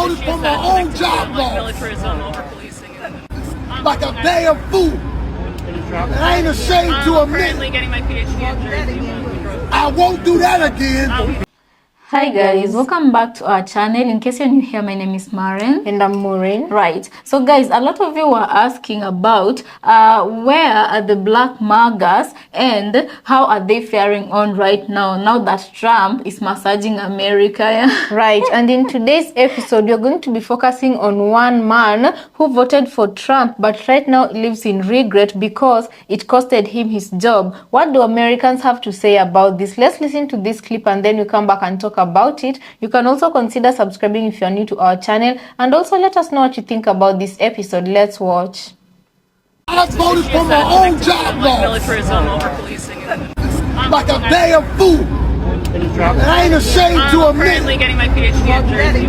voted for my own job loss like a damn fool. And I ain't ashamed to admit it. Getting my PhD in Jersey. I won't do that again. Hi guys, welcome back to our channel. In case you're new here, my name is Maren. And I'm Maureen. Right. So guys, a lot of you were asking about where are the black MAGAs and how are they faring on right now that Trump is massaging America. Yeah? Right. And in today's episode, we're going to be focusing on one man who voted for Trump, but right now lives in regret because it costed him his job. What do Americans have to say about this? Let's listen to this clip and then we come back and talk about it. You can also consider subscribing if you're new to our channel, and also let us know what you think about this episode. Let's watch. I voted for my own job loss like a damn fool. And I ain't ashamed to admit it. Getting my PhD in Jersey.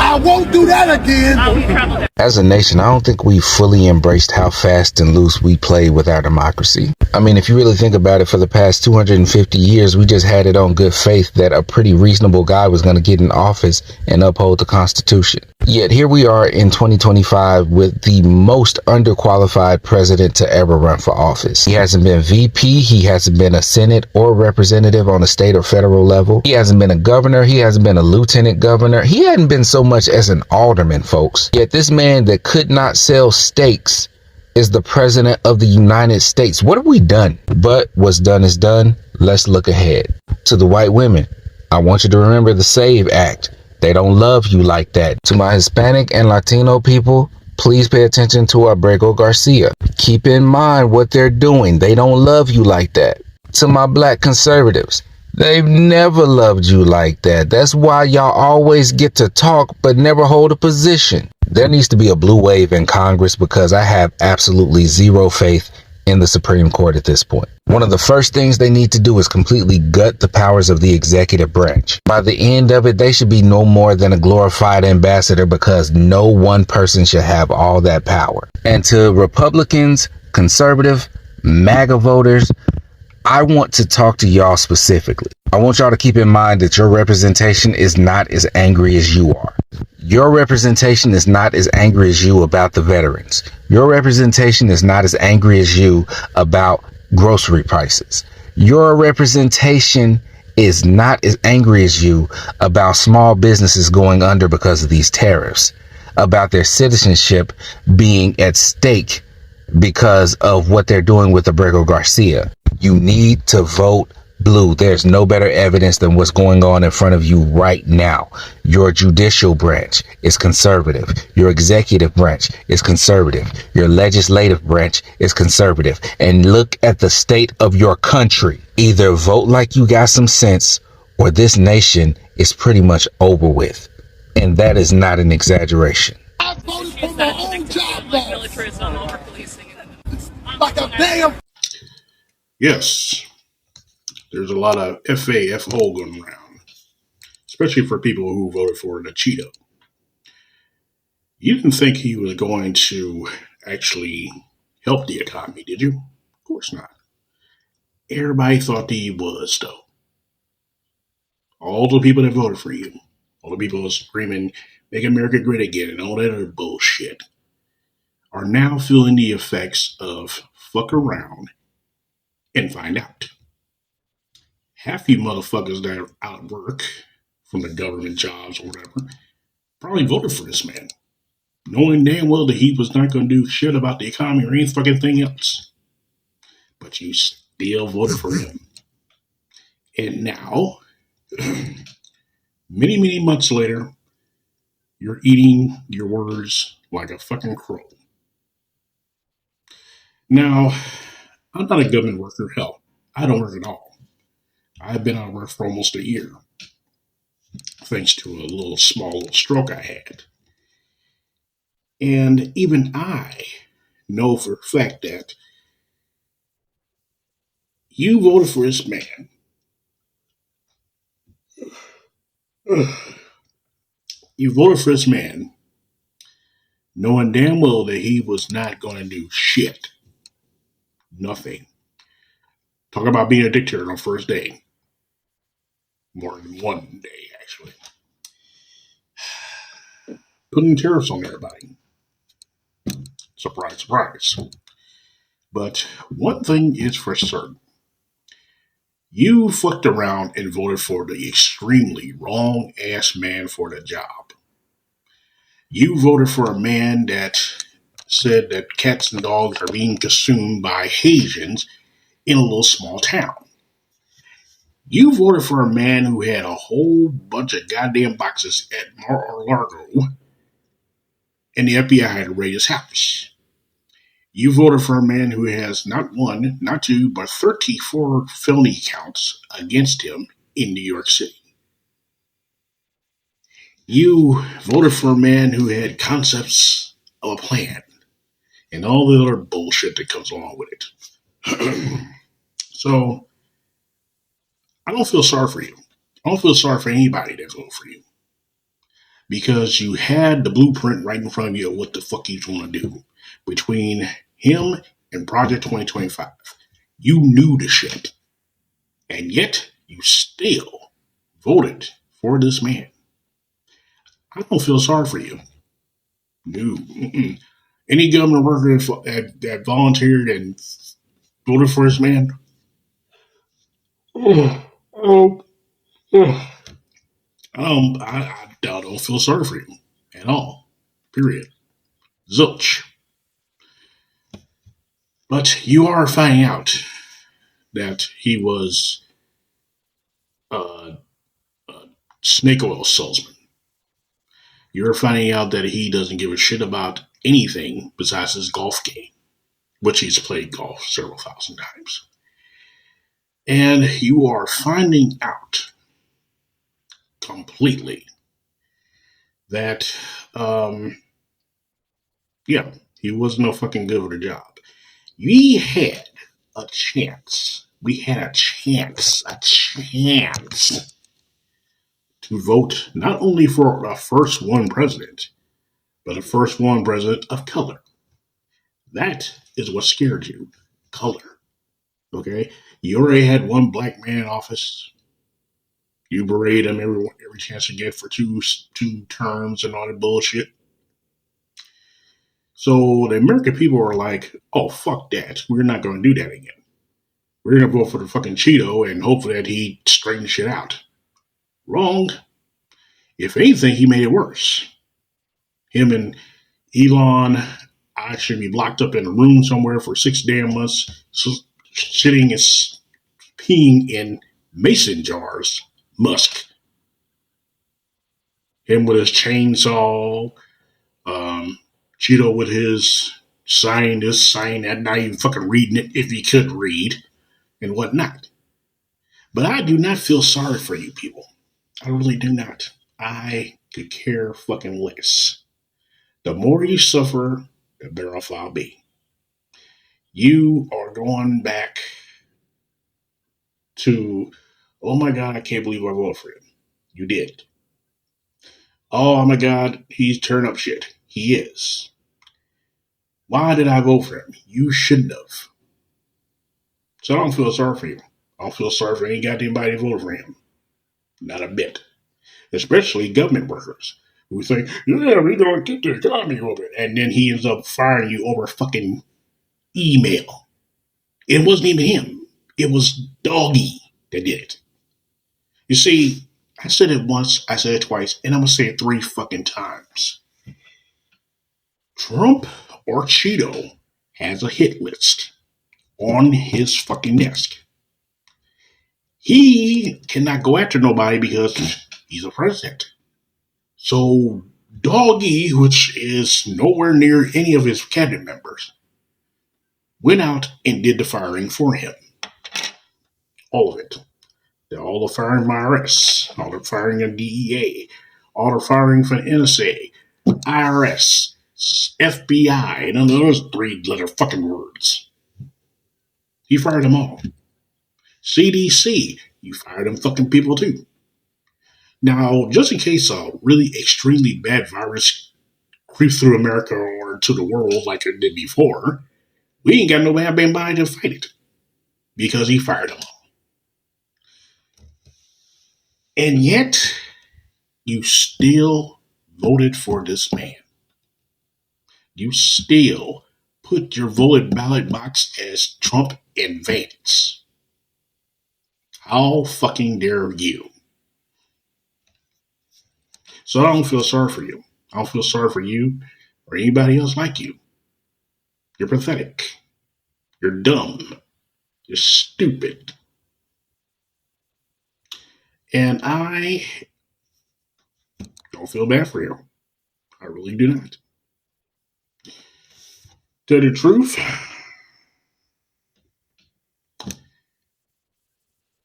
I won't do that again. As a nation, I don't think we fully embraced how fast and loose we played with our democracy. I mean, if you really think about it, for the past 250 years, we just had it on good faith that a pretty reasonable guy was going to get in office and uphold the Constitution. Yet here we are in 2025 with the most underqualified president to ever run for office. He hasn't been VP, he hasn't been a Senate or representative on a state or federal level. He hasn't been a governor, he hasn't been a lieutenant governor. He hadn't been so much as an alderman, folks. Yet this man that could not sell steaks is the president of the United States. What have we done? But what's done is done. Let's look ahead. To the white women, I want you to remember the SAVE Act. They don't love you like that. To my Hispanic and Latino people, please pay attention to Abrego Garcia. Keep in mind what they're doing. They don't love you like that. To my black conservatives, they've never loved you like that. That's why y'all always get to talk but never hold a position. There needs to be a blue wave in Congress because I have absolutely zero faith in the Supreme Court at this point. One of the first things they need to do is completely gut the powers of the executive branch. By the end of it, they should be no more than a glorified ambassador because no one person should have all that power. And to Republicans, conservative, MAGA voters, I want to talk to y'all specifically. I want y'all to keep in mind that your representation is not as angry as you are. Your representation is not as angry as you about the veterans. Your representation is not as angry as you about grocery prices. Your representation is not as angry as you about small businesses going under because of these tariffs, about their citizenship being at stake because of what they're doing with Abrego Garcia. You need to vote blue. There's no better evidence than what's going on in front of you right now. Your judicial branch is conservative. Your executive branch is conservative. Your legislative branch is conservative. And look at the state of your country. Either vote like you got some sense or this nation is pretty much over with. And that is not an exaggeration. I voted for my own job loss like a damn. Yes, there's a lot of FAFO going around, especially for people who voted for the Cheeto. You didn't think he was going to actually help the economy, did you? Of course not. Everybody thought that he was, though. All the people that voted for you, all the people screaming, make America great again, and all that other bullshit, are now feeling the effects of fuck around and find out. Half you motherfuckers that are out of work from the government jobs or whatever probably voted for this man, knowing damn well that he was not going to do shit about the economy or any fucking thing else. But you still voted for him. And now, many, many months later, you're eating your words like a fucking crow. Now, I'm not a government worker. Hell, I don't work at all. I've been out of work for almost a year, thanks to a little stroke I had. And even I know for a fact that you voted for this man. You voted for this man knowing damn well that he was not going to do shit. Nothing. Talk about being a dictator on the first day. More than one day, actually. putting tariffs on everybody. Surprise, surprise. But one thing is for certain. You fucked around and voted for the extremely wrong ass man for the job. You voted for a man that said that cats and dogs are being consumed by Haitians in a little small town. You voted for a man who had a whole bunch of goddamn boxes at Mar-a-Lago, and the FBI had to raid his house. You voted for a man who has not one, not two, but 34 felony counts against him in New York City. You voted for a man who had concepts of a plan and all the other bullshit that comes along with it. So, I don't feel sorry for you. I don't feel sorry for anybody that voted for you. Because you had the blueprint right in front of you of what the fuck you want to do. Between him and Project 2025. You knew the shit. And yet, you still voted for this man. I don't feel sorry for you. No. Mm-mm. Any government worker that volunteered and voted for this man? I don't feel sorry for you at all. Period. Zilch. But you are finding out that he was a snake oil salesman. You're finding out that he doesn't give a shit about anything besides his golf game, which he's played golf several thousand times. And you are finding out completely that, he was no fucking good for the job. We had a chance. We had a chance to vote not only for a first one president, but a first one president of color. That is what scared you. Color. Okay? You already had one black man in office. You berate him every chance you get for two terms and all that bullshit. So the American people are like, oh, fuck that. We're not going to do that again. We're going to vote for the fucking Cheeto and hope that he straightens shit out. Wrong. If anything, he made it worse. Him and Elon, I should be locked up in a room somewhere for 6 damn months, sitting and peeing in mason jars. Musk. Him with his chainsaw. Cheeto with his sign this, sign that, not even fucking reading it if he could read, and whatnot. But I do not feel sorry for you people. I really do not. I could care fucking less. The more you suffer, the better off I'll be. You are going back to, oh my God, I can't believe I voted for him. You did. Oh my God, he's turned up shit. He is. Why did I vote for him? You shouldn't have. So I don't feel sorry for you. I don't feel sorry for any goddamn body who voted for him. Not a bit. Especially government workers who think, yeah, we're going to get the economy over it. And then he ends up firing you over fucking email. It wasn't even him. It was Doggy that did it. You see, I said it once, I said it twice, and I'm going to say it 3 fucking times. Trump or Cheeto has a hit list on his fucking desk. He cannot go after nobody because he's a president. So Doggy, which is nowhere near any of his cabinet members, went out and did the firing for him. All of it. All the firing from IRS, all the firing of DEA, all the firing from NSA, IRS, FBI, and those 3-letter fucking words. He fired them all. CDC, you fired them fucking people too. Now, just in case a really extremely bad virus creeps through America or to the world like it did before, we ain't got nobody to fight it because he fired them all. And yet, you still voted for this man. You still put your voted ballot box as Trump and Vance. How fucking dare you? So I don't feel sorry for you. I don't feel sorry for you or anybody else like you. You're pathetic. You're dumb. You're stupid. And I don't feel bad for you. I really do not. Tell you the truth,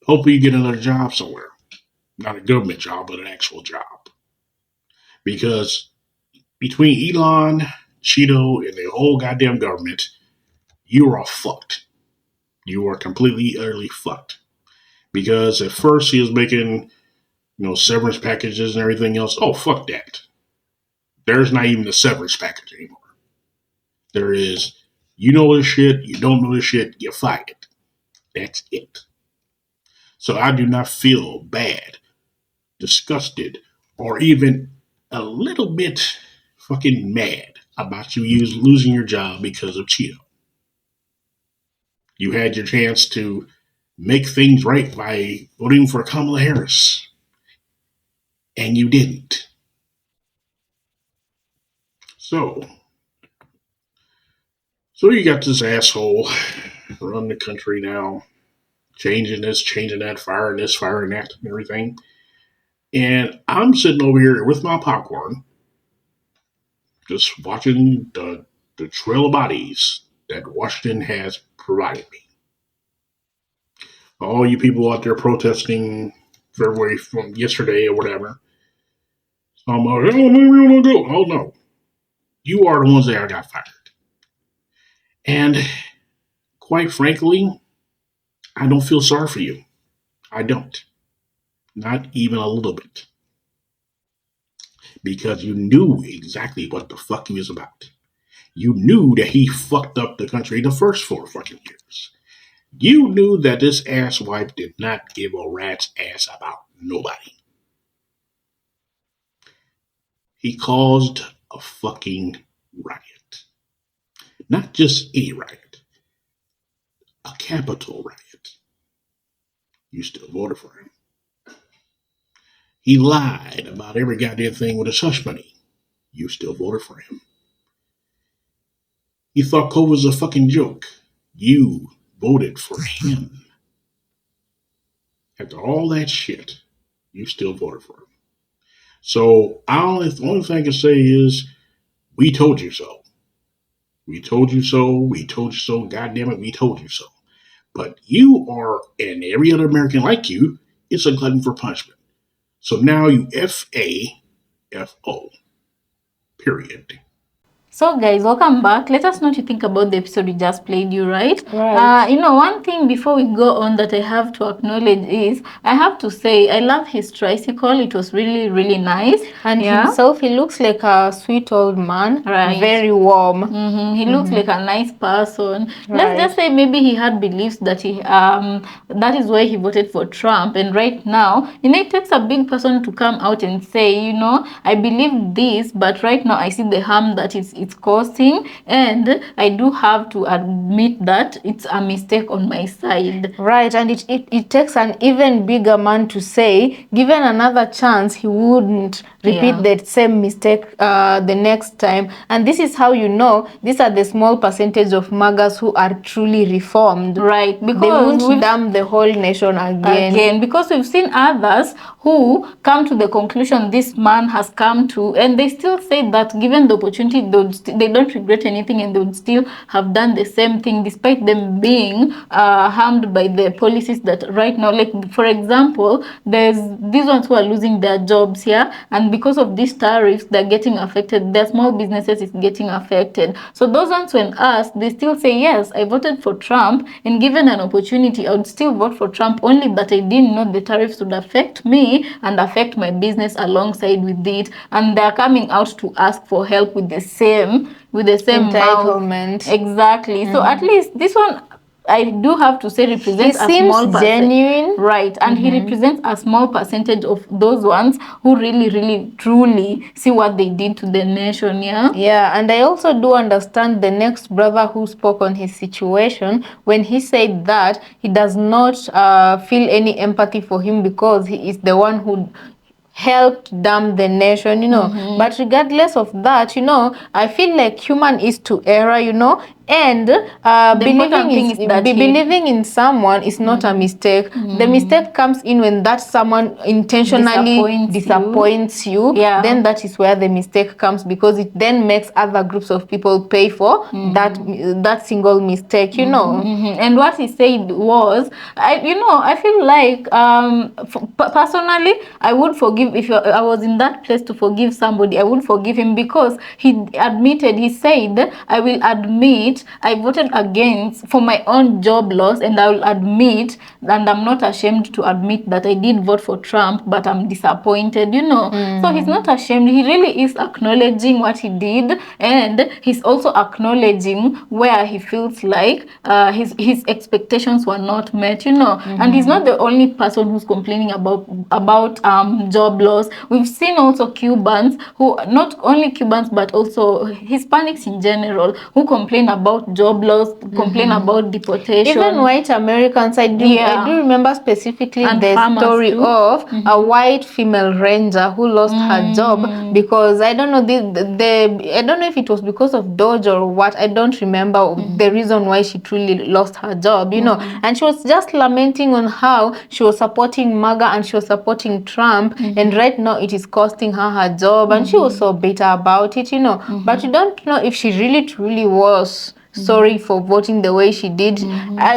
hopefully you get another job somewhere. Not a government job, but an actual job. Because between Elon, Cheeto, and the whole goddamn government, you are all fucked. You are completely, utterly fucked. Because at first he was making, severance packages and everything else. Oh, fuck that. There's not even a severance package anymore. There is, you know this shit, you don't know this shit, you're fired. That's it. So I do not feel bad, disgusted, or even a little bit fucking mad about you losing your job because of Cheeto. You had your chance to make things right by voting for Kamala Harris, and you didn't. So you got this asshole running the country now, changing this, changing that, firing this, firing that, and everything. And I'm sitting over here with my popcorn, just watching the trail of bodies that Washington has provided me. All you people out there protesting February from yesterday or whatever. So I'm like, oh, maybe we want to go. Oh, no. You are the ones that got fired. And quite frankly, I don't feel sorry for you. I don't. Not even a little bit. Because you knew exactly what the fuck he was about. You knew that he fucked up the country the first 4 fucking years. You knew that this asswipe did not give a rat's ass about nobody. He caused a fucking riot. Not just any riot. A capital riot. You still voted for him. He lied about every goddamn thing with his hush money. You still voted for him. He thought COVID was a fucking joke. You voted for him. After all that shit, you still voted for him. So the only thing I can say is, we told you so. We told you so. We told you so. God damn it, we told you so. But you are, and every other American like you, is a glutton for punishment. So now you F-A-F-O. Period. So guys, welcome back. Let us know what you think about the episode we just played you, right? Right. One thing before we go on that I have to acknowledge is, I have to say, I love his tricycle. It was really, really nice. And himself, he looks like a sweet old man. Right. Very warm. He looks like a nice person. Right. Let's just say maybe he had beliefs that that is why he voted for Trump. And right now, it takes a big person to come out and say, I believe this, but right now I see the harm that it's causing, and I do have to admit that it's a mistake on my side. Right, and it takes an even bigger man to say, given another chance, he wouldn't repeat that same mistake the next time. And this is how you know these are the small percentage of MAGAs who are truly reformed. Right, because they won't damn the whole nation again. Because we've seen others who come to the conclusion this man has come to, and they still say that given the opportunity, they don't regret anything, and they would still have done the same thing despite them being harmed by the policies that right now, like for example, there's these ones who are losing their jobs here, and because of these tariffs, they're getting affected. Their small businesses is getting affected. So those ones, when asked, they still say, yes, I voted for Trump, and given an opportunity, I would still vote for Trump, only that I didn't know the tariffs would affect me and affect my business alongside with it. And they're coming out to ask for help with the same entitlement. Exactly. So at least this one, I do have to say, represents He a seems small genuine. right, and he represents a small percentage of those ones who really truly see what they did to the nation. Yeah, and I also do understand the next brother who spoke on his situation when he said that he does not feel any empathy for him because he is the one who helped damn the nation, But regardless of that, I feel like human is to error, and believing in someone is not a mistake. The mistake comes in when that someone intentionally disappoints you. Then that is where the mistake comes, because it then makes other groups of people pay for that single mistake, And what he said was, I feel like personally, I would forgive if I was in that place to forgive somebody. I would forgive him because he said, I will admit I voted against for my own job loss, and I will admit, and I'm not ashamed to admit that I did vote for Trump, but I'm disappointed, So he's not ashamed. He really is acknowledging what he did, and he's also acknowledging where he feels like his expectations were not met, And he's not the only person who's complaining about job loss. We've seen also Cubans who, not only Cubans but also Hispanics in general, who complain about job loss, complain about deportation. Even white Americans, I do remember specifically and the story of a white female ranger who lost her job because I don't know I don't know if it was because of Dodge or what. I don't remember the reason why she truly lost her job, and she was just lamenting on how she was supporting MAGA and she was supporting Trump, and right now it is costing her job, and she was so bitter about it, But you don't know if she really truly was sorry for voting the way she did.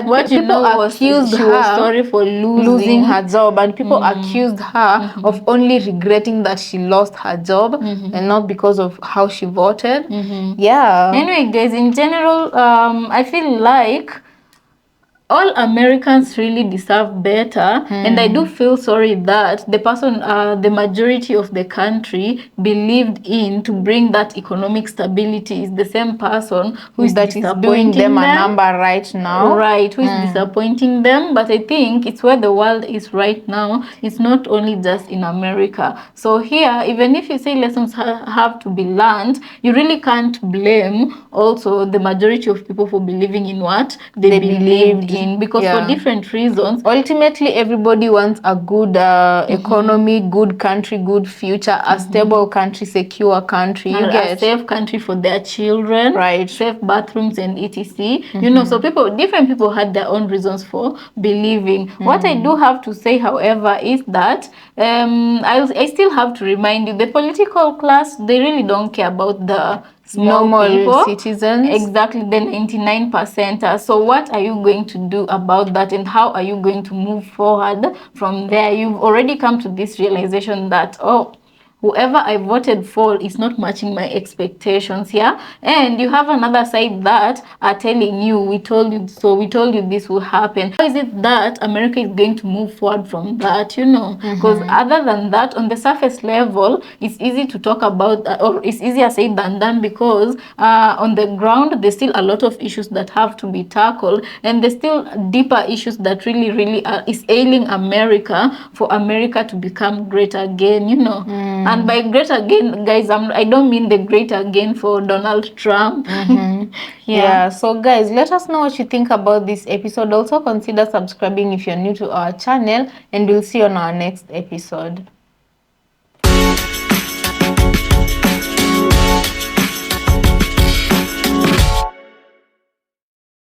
What people accused her was sorry for losing her job, and people accused her of only regretting that she lost her job and not because of how she voted. Anyway, guys, in general, I feel like all Americans really deserve better, and I do feel sorry that the person, the majority of the country believed in to bring that economic stability is the same person who is doing them a number right now. Right, who is disappointing them. But I think it's where the world is right now. It's not only just in America. So here, even if you say lessons have to be learned, you really can't blame also the majority of people for believing in what they believed in, because for different reasons. Ultimately, everybody wants a good economy, good country, good future, a stable country, secure country. You get a safe country for their children, right? Safe bathrooms and etc. So different people had their own reasons for believing. What I do have to say, however, is that I still have to remind you, the political class, they really don't care about the normal people, citizens. Exactly, the 99%. So what are you going to do about that, and how are you going to move forward from there? You've already come to this realization that, whoever I voted for is not matching my expectations, and you have another side that are telling you, we told you so, we told you this will happen. How is it that America is going to move forward from that, because other than that, on the surface level, it's easy to talk about that, or it's easier said than done, because on the ground there's still a lot of issues that have to be tackled, and there's still deeper issues that really is ailing America, for America to become great again, And by great again, guys, I don't mean the great again for Donald Trump. So guys, let us know what you think about this episode. Also consider subscribing if you're new to our channel, and we'll see you on our next episode.